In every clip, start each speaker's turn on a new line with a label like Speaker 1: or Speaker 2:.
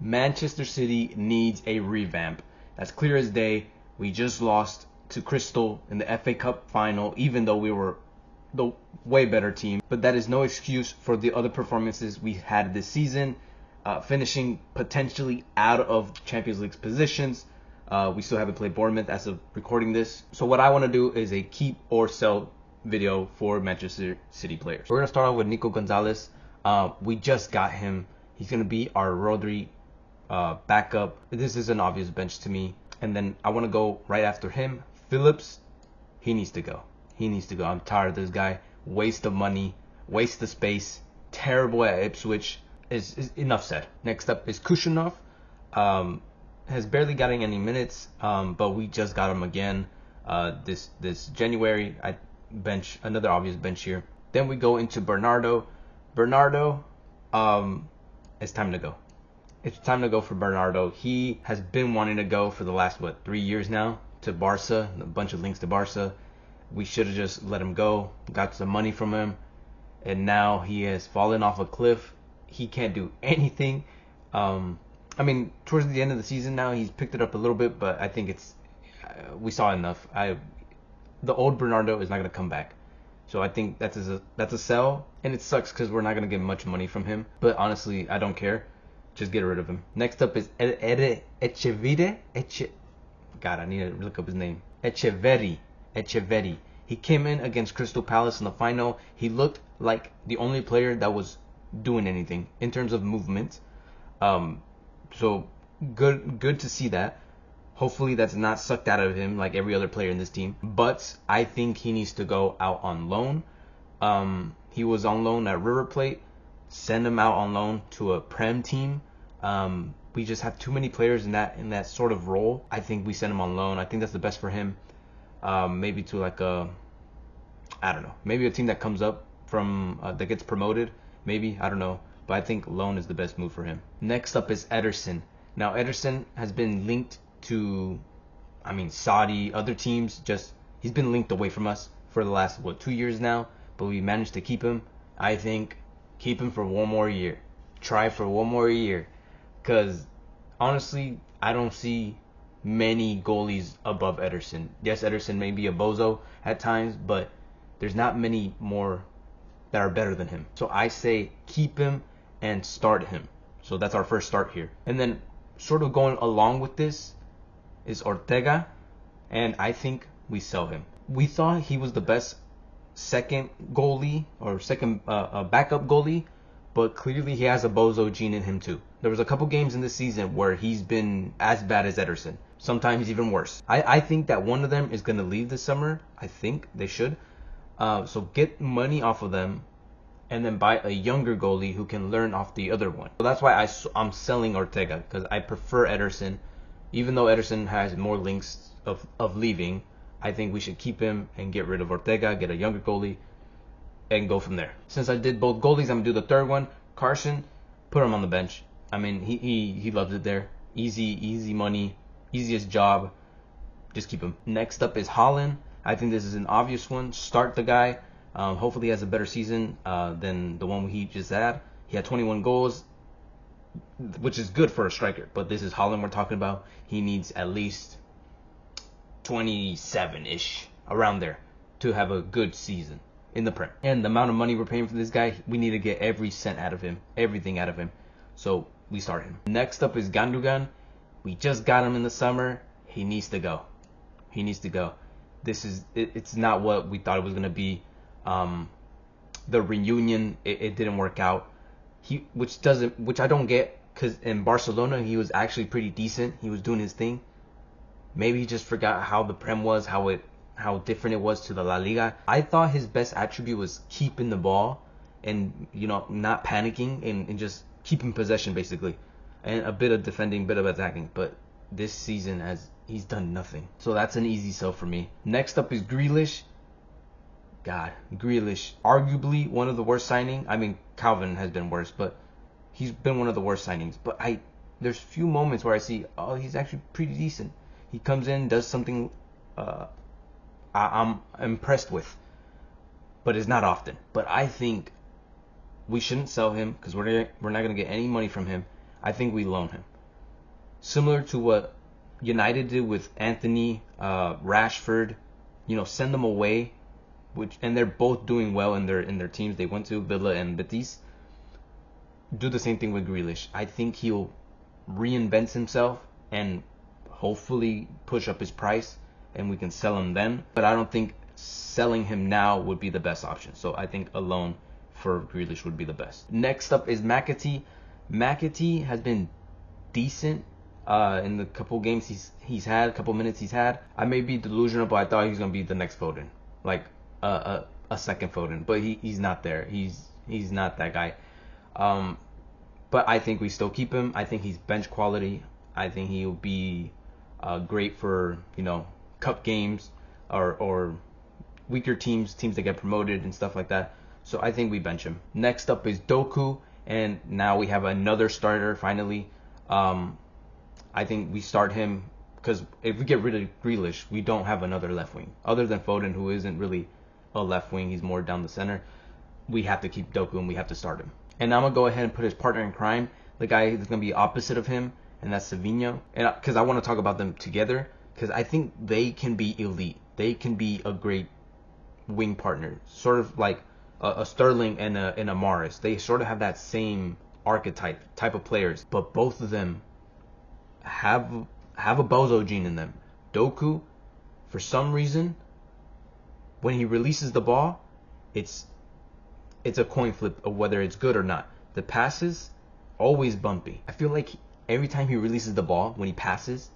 Speaker 1: Manchester City needs a revamp. That's clear as day. We just lost to Crystal in the FA Cup final, even though we were the way better team. But that is no excuse for the other performances we had this season, finishing potentially out of Champions League positions. We still haven't played Bournemouth as of recording this. So what I want to do is a keep or sell video for Manchester City players. We're going to start off with Nico Gonzalez. We just got him. He's going to be our Rodri backup. This is an obvious bench to me. And then I want to go right after him. Phillips, he needs to go. He needs to go. I'm tired of this guy. Waste of money, waste of space, terrible at Ipswich. Is enough said. Next up is Kushunov. Has barely gotten any minutes, but we just got him again this January. I bench another obvious bench here. Then we go into Bernardo. Bernardo, it's time to go. It's time to go for Bernardo. He has been wanting to go for the last 3 years now to Barca. A bunch of links to Barca. We should have just let him go, got some money from him, and now he has fallen off a cliff. He can't do anything. I mean, towards the end of the season now, he's picked it up a little bit, but I think we saw enough. The old Bernardo is not going to come back. So I think that's a sell, and it sucks because we're not going to get much money from him. But honestly, I don't care. Just get rid of him. Next up is Echeverri. God, I need to look up his name. Echeverri. He came in against Crystal Palace in the final. He looked like the only player that was doing anything in terms of movement. So good to see that. Hopefully that's not sucked out of him like every other player in this team. But I think he needs to go out on loan. He was on loan at River Plate. Send him out on loan to a Prem team. We just have too many players in that sort of role. I think we send him on loan. I think that's the best for him. Maybe to I don't know. Maybe a team that comes up from that gets promoted. Maybe, I don't know. But I think loan is the best move for him. Next up is Ederson. Now Ederson has been linked to, Saudi, other teams. He's been linked away from us for the last 2 years now. But we managed to keep him. I think keep him for one more year. Try for one more year. Because honestly, I don't see many goalies above Ederson. Yes, Ederson may be a bozo at times, but there's not many more that are better than him. So I say keep him and start him. So that's our first start here. And then sort of going along with this is Ortega, and I think we sell him. We thought he was the best second goalie or second backup goalie, but clearly he has a bozo gene in him too. There was a couple games in this season where he's been as bad as Ederson. Sometimes even worse. I think that one of them is going to leave this summer. I think they should. So get money off of them and then buy a younger goalie who can learn off the other one. So that's why I'm selling Ortega, because I prefer Ederson. Even though Ederson has more links of leaving, I think we should keep him and get rid of Ortega, get a younger goalie, and go from there. Since I did both goalies, I'm going to do the third one. Carson, put him on the bench. He loves it there. Easy money, easiest job. Just keep him. Next up is Haaland. I think this is an obvious one. Start the guy. Hopefully he has a better season than the one he just had. He had 21 goals, which is good for a striker. But this is Haaland we're talking about. He needs at least 27-ish, around there, to have a good season in the Prem. And the amount of money we're paying for this guy, we need to get every cent out of him, everything out of him. So we start him. Next up is Gundogan. We just got him in the summer. He needs to go. He needs to go. It's not what we thought it was going to be. The reunion, it didn't work out. Which I don't get, because in Barcelona he was actually pretty decent. He was doing his thing. Maybe he just forgot how the Prem was, how different it was to the La Liga. I thought his best attribute was keeping the ball and not panicking and just keeping possession basically, and a bit of defending, bit of attacking. But this season he's done nothing. So that's an easy sell for me. Next up is Grealish. God, Grealish, arguably one of the worst signings. Calvin has been worse, but he's been one of the worst signings. But there's few moments where I see, he's actually pretty decent. He comes in, does something I'm impressed with, but it's not often. But I think we shouldn't sell him because we're not going to get any money from him. I think we loan him. similar to what United did with Anthony, Rashford. Send them away, and they're both doing well in their teams they went to, Villa and Betis. Do the same thing with Grealish. I think he'll reinvent himself and hopefully push up his price, and we can sell him then. But I don't think selling him now would be the best option. So I think a loan for Grealish would be the best. Next up is McAtee. McAtee has been decent in the couple games he's had, a couple minutes he's had. I may be delusional, but I thought he was gonna be the next Foden, like a second Foden. But he's not there. He's not that guy. But I think we still keep him. I think he's bench quality. I think he'll be great for cup games or weaker teams that get promoted and stuff like that. So I think we bench him. Next up is Doku, and now we have another starter finally. I think we start him because if we get rid of Grealish, we don't have another left wing other than Foden, who isn't really a left wing. He's more down the center. We have to keep Doku and we have to start him. And I'm gonna go ahead and put his partner in crime, the guy that's gonna be opposite of him, and that's Savinho. And because I want to talk about them together, because I think they can be elite. They can be a great wing partner, sort of like a Sterling and a Morris. They sort of have that same type of players, but both of them have a bozo gene in them. Doku, for some reason, when he releases the ball, it's a coin flip of whether it's good or not. The passes, always bumpy. I feel like every time he releases the ball, when he passes,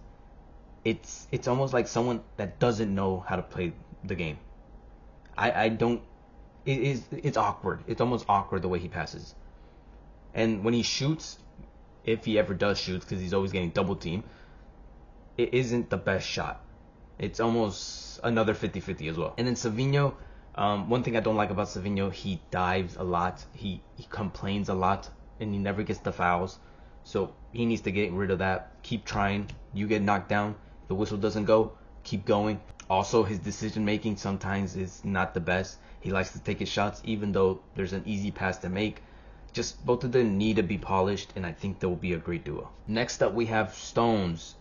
Speaker 1: it's almost like someone that doesn't know how to play the game. It's awkward. It's almost awkward the way he passes. And when he shoots, if he ever does shoot, because he's always getting double teamed, it isn't the best shot. It's almost another 50-50 as well. And then Savinho, one thing I don't like about Savinho, he dives a lot. He complains a lot, and he never gets the fouls. So he needs to get rid of that. Keep trying. You get knocked down. The whistle doesn't go. Keep going. Also, his decision making sometimes is not the best. He likes to take his shots, even though there's an easy pass to make. Just both of them need to be polished, and I think they will be a great duo. Next up, we have Stones.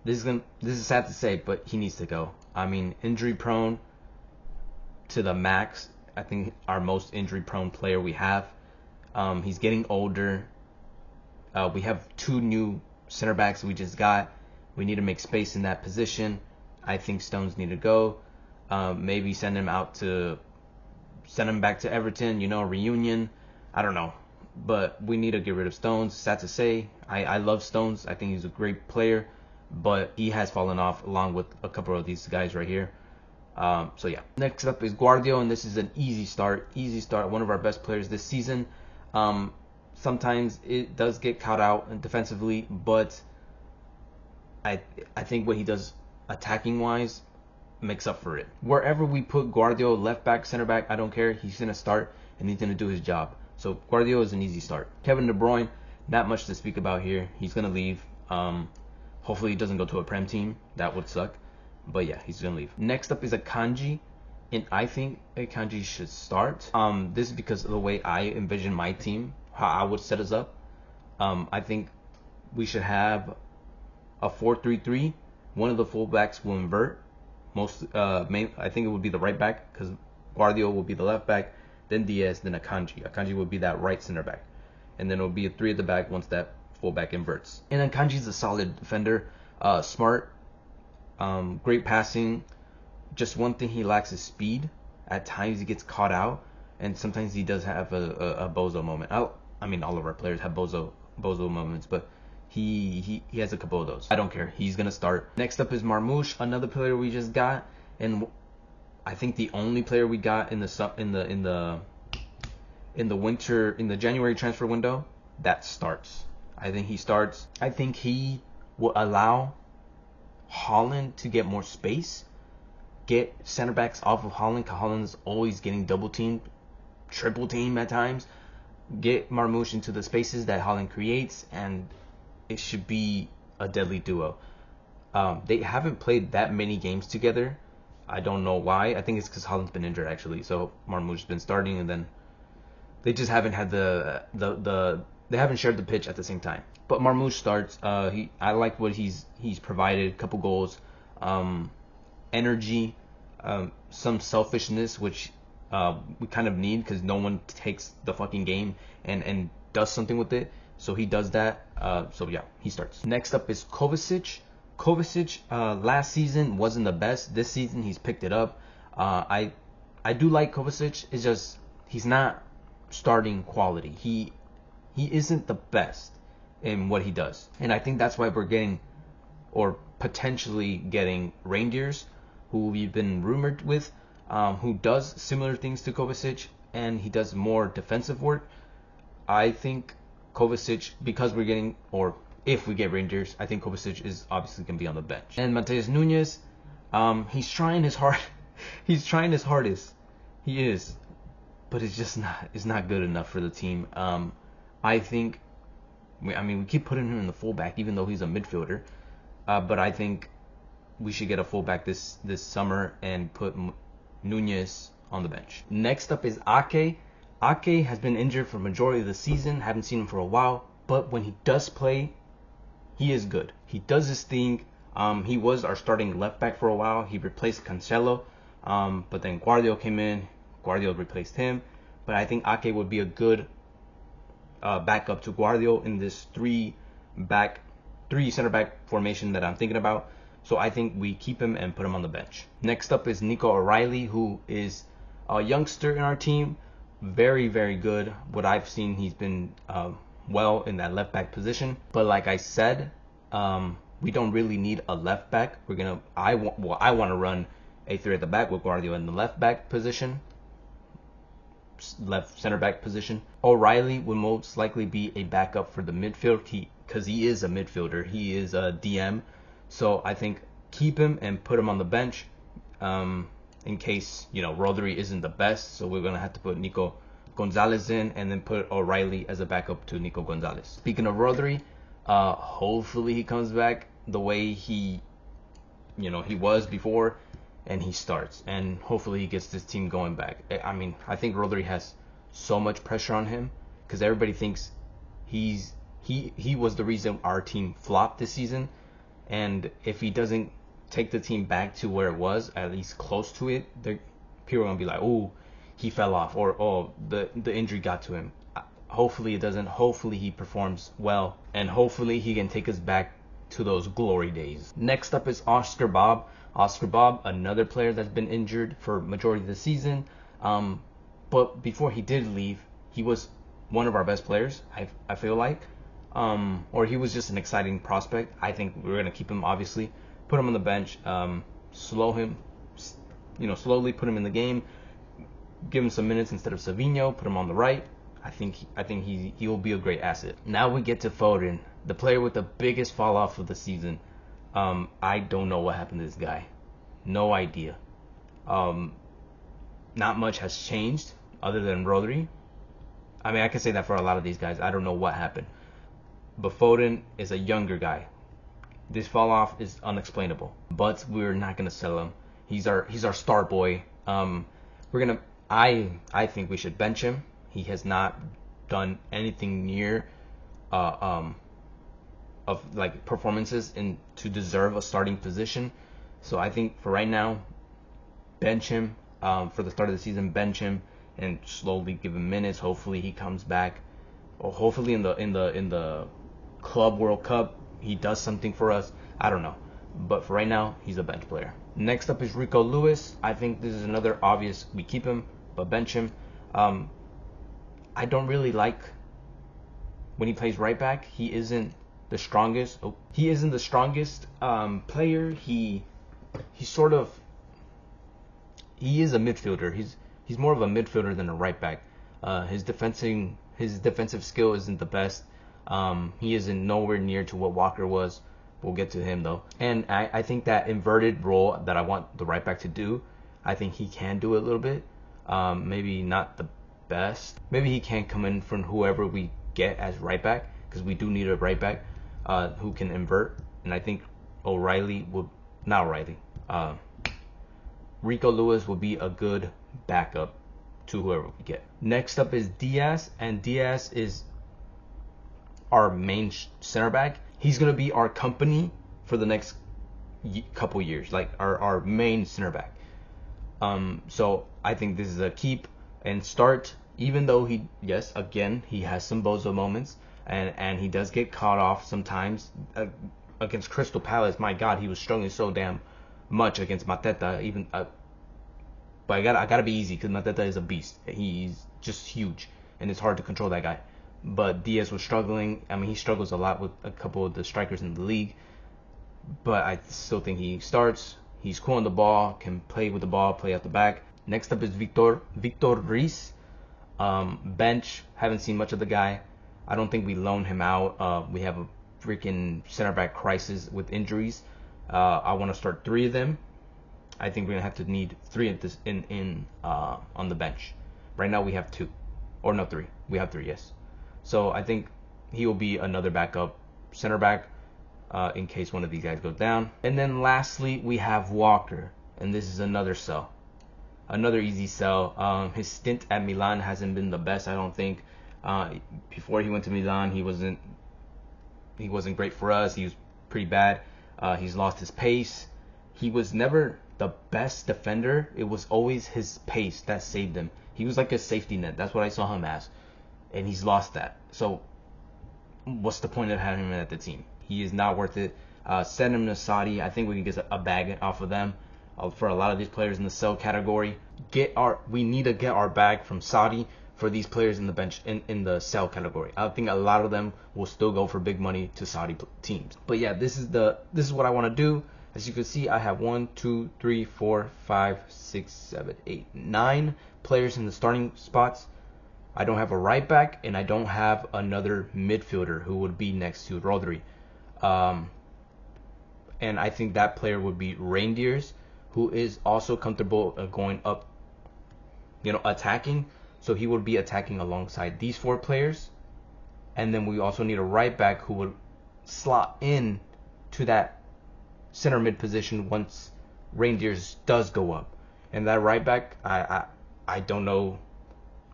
Speaker 1: This is sad to say, but he needs to go. I mean, injury prone to the max. I think our most injury prone player we have. He's getting older. We have 2 new center backs we just got. We need to make space in that position. I think Stones need to go. Maybe send him back to Everton, reunion. I don't know. But we need to get rid of Stones. Sad to say. I love Stones. I think he's a great player. But he has fallen off along with a couple of these guys right here. So yeah. Next up is Guardiola, and this is an easy start. One of our best players this season. Sometimes it does get caught out defensively, but I think what he does attacking wise makes up for it. Wherever we put Guardiola, left back, center back, I don't care. He's gonna start and he's gonna do his job. So Guardiola is an easy start. Kevin De Bruyne, not much to speak about here. He's gonna leave. Hopefully he doesn't go to a Prem team. That would suck. But yeah, he's gonna leave. Next up is Akanji, and I think Akanji should start. This is because of the way I envision my team, how I would set us up. I think we should have a 4-3-3. One of the fullbacks will invert. I think it would be the right back, because Guardiola will be the left back, then Diaz, then Akanji. Akanji would be that right center back, and then it will be a 3 at the back once that fullback inverts. And Akanji's a solid defender, smart, great passing. Just one thing he lacks is speed. At times he gets caught out, and sometimes he does have a bozo moment. I mean, all of our players have bozo moments, but he has a couple of those. I don't care. He's gonna start. Next up is Marmoush, another player we just got, and I think the only player we got in the January transfer window that starts. I think he starts. I think he will allow Haaland to get more space, get center backs off of Haaland, because Haaland's always getting double teamed, triple teamed at times. Get Marmoush into the spaces that Haaland creates, and it should be a deadly duo. They haven't played that many games together. I don't know why. I think it's because Haaland's been injured actually, so Marmoush's been starting, and then they just haven't had the they haven't shared the pitch at the same time. But Marmoush starts. I like what he's provided. A couple goals, energy, some selfishness, which we kind of need because no one takes the fucking game and does something with it. So he does that. So yeah, he starts. Next up is Kovacic. Kovacic last season wasn't the best. This season he's picked it up. I do like Kovacic. It's just he's not starting quality. He isn't the best in what he does. And I think that's why we're getting, or potentially getting, Reindeers, who we've been rumored with, who does similar things to Kovacic, and he does more defensive work. I think Kovacic, because we're getting, or if we get Reindeers, I think Kovacic is obviously going to be on the bench. And Mateus Nunes, he's trying his hard, he's trying his hardest. He is, but it's not good enough for the team. I think, we keep putting him in the fullback, even though he's a midfielder. But I think we should get a fullback this summer and put Nunes on the bench. Next up is Ake. Ake has been injured for majority of the season. Haven't seen him for a while. But when he does play, he is good. He does his thing. He was our starting left back for a while. He replaced Cancelo. But then Guardiola came in. Guardiola replaced him. But I think Ake would be a good backup to Guardiola in this three center back formation that I'm thinking about. So I think we keep him and put him on the bench. Next up is Nico O'Reilly, who is a youngster in our team. Very, very good. What I've seen, he's been well in that left back position. But like I said, we don't really need a left back. I want to run a three at the back with Guardiola in the left back position, left center back position. O'Reilly will most likely be a backup for the midfield because he is a midfielder. He is a DM. So I think keep him and put him on the bench in case, Rodri isn't the best. So we're going to have to put Nico Gonzalez in and then put O'Reilly as a backup to Nico Gonzalez. Speaking of Rodri, hopefully he comes back the way he was before and he starts. And hopefully he gets this team going back. I think Rodri has so much pressure on him because everybody thinks he was the reason our team flopped this season. And if he doesn't take the team back to where it was, at least close to it, people are going to be like, oh, he fell off, or oh, the injury got to him. Hopefully it doesn't. Hopefully he performs well, and hopefully he can take us back to those glory days. Next up is Oscar Bob. Oscar Bob, another player that's been injured for majority of the season. But before he did leave, he was one of our best players, I feel like. Or he was just an exciting prospect. I think we're going to keep him, obviously. Put him on the bench. Slow him. Slowly put him in the game. Give him some minutes instead of Savinho. Put him on the right. I think he will be a great asset. Now we get to Foden, the player with the biggest fall off of the season. I don't know what happened to this guy. No idea. Not much has changed other than Rodri. I can say that for a lot of these guys. I don't know what happened. But Foden is a younger guy. This fall off is unexplainable. But we're not gonna sell him. He's our star boy. I think we should bench him. He has not done anything near of like performances to deserve a starting position. So I think for right now, bench him. For the start of the season, bench him and slowly give him minutes. Hopefully he comes back. Or hopefully in the Club World Cup he does something for us. I don't know. But for right now, he's a bench player. Next up is Rico Lewis. I think this is another obvious. We keep him, but bench him. I don't really like when he plays right back. He isn't the strongest. He isn't the strongest player. He is a midfielder. He's more of a midfielder than a right back. His defensive skill isn't the best. He isn't nowhere near to what Walker was. We'll get to him though. And I think that inverted role that I want the right back to do, I think he can do it a little bit. Maybe not the best. Maybe he can come in from whoever we get as right back, because we do need a right back who can invert. And I think Rico Lewis will be a good backup to whoever we get. Next up is Diaz, and Diaz is our main center back. He's gonna be our company for the next couple years, like our main center back. So I think this is a keep and start. Even though he has some bozo moments, and he does get caught off sometimes. Against Crystal Palace, my God, he was struggling so damn much against Mateta. Even, but I gotta be easy because Mateta is a beast. He's just huge, and it's hard to control that guy. But Diaz was struggling. I mean, he struggles a lot with a couple of the strikers in the league. But I still think he starts. He's cool on the ball, can play with the ball, play out the back. Next up is Victor Ruiz. Bench, haven't seen much of the guy. I don't think we loan him out. We have a freaking center back crisis with injuries. I want to start 3 of them. I think we're gonna have to need 3 at this on the bench. Right now we have 2, or no 3. We have 3, yes. So I think he will be another backup center back in case one of these guys goes down. And then lastly we have Walker, and this is another sell. Another easy sell. His stint at Milan hasn't been the best, I don't think. Before he went to Milan, he wasn't great for us. He was pretty bad. He's lost his pace. He was never the best defender. It was always his pace that saved him. He was like a safety net. That's what I saw him as. And he's lost that. So what's the point of having him at the team? He is not worth it. Send him to Saudi. I think we can get a bag off of them. For a lot of these players in the sell category, we need to get our bag from Saudi for these players in the bench in the sell category. I think a lot of them will still go for big money to Saudi teams. But yeah, this is what I want to do. As you can see, I have 1, 2, 3, 4, 5, 6, 7, 8, 9 players in the starting spots. I don't have a right back, and I don't have another midfielder who would be next to Rodri. And I think that player would be Reindeers, who is also comfortable going up, attacking. So he would be attacking alongside these 4 players. And then we also need a right back who would slot in to that center mid position once Reindeers does go up. And that right back, I don't know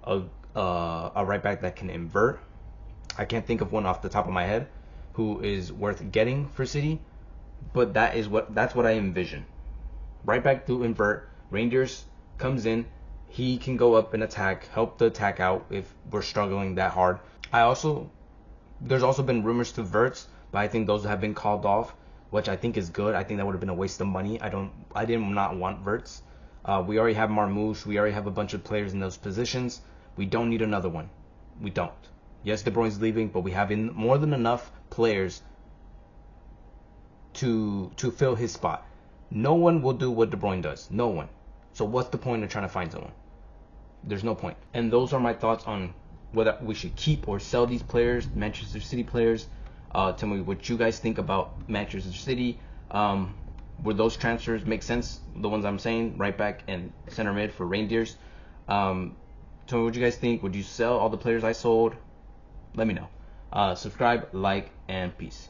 Speaker 1: a right back that can invert. I can't think of one off the top of my head who is worth getting for City, but that's what I envision. Right back to invert. Reindeers comes in. He can go up and attack, help the attack out if we're struggling that hard. There's also been rumors to Verts, but I think those have been called off, which I think is good. I think that would have been a waste of money. I did not want Verts. We already have Marmoush. We already have a bunch of players in those positions. We don't need another one. We don't. Yes, De Bruyne's leaving, but we have more than enough players to fill his spot. No one will do what De Bruyne does. No one. So what's the point of trying to find someone? There's no point. And those are my thoughts on whether we should keep or sell these players, Manchester City players. Tell me what you guys think about Manchester City. Would those transfers make sense? The ones I'm saying, right back and center mid for Reindeers. Tell me what you guys think. Would you sell all the players I sold? Let me know. Subscribe, like, and peace.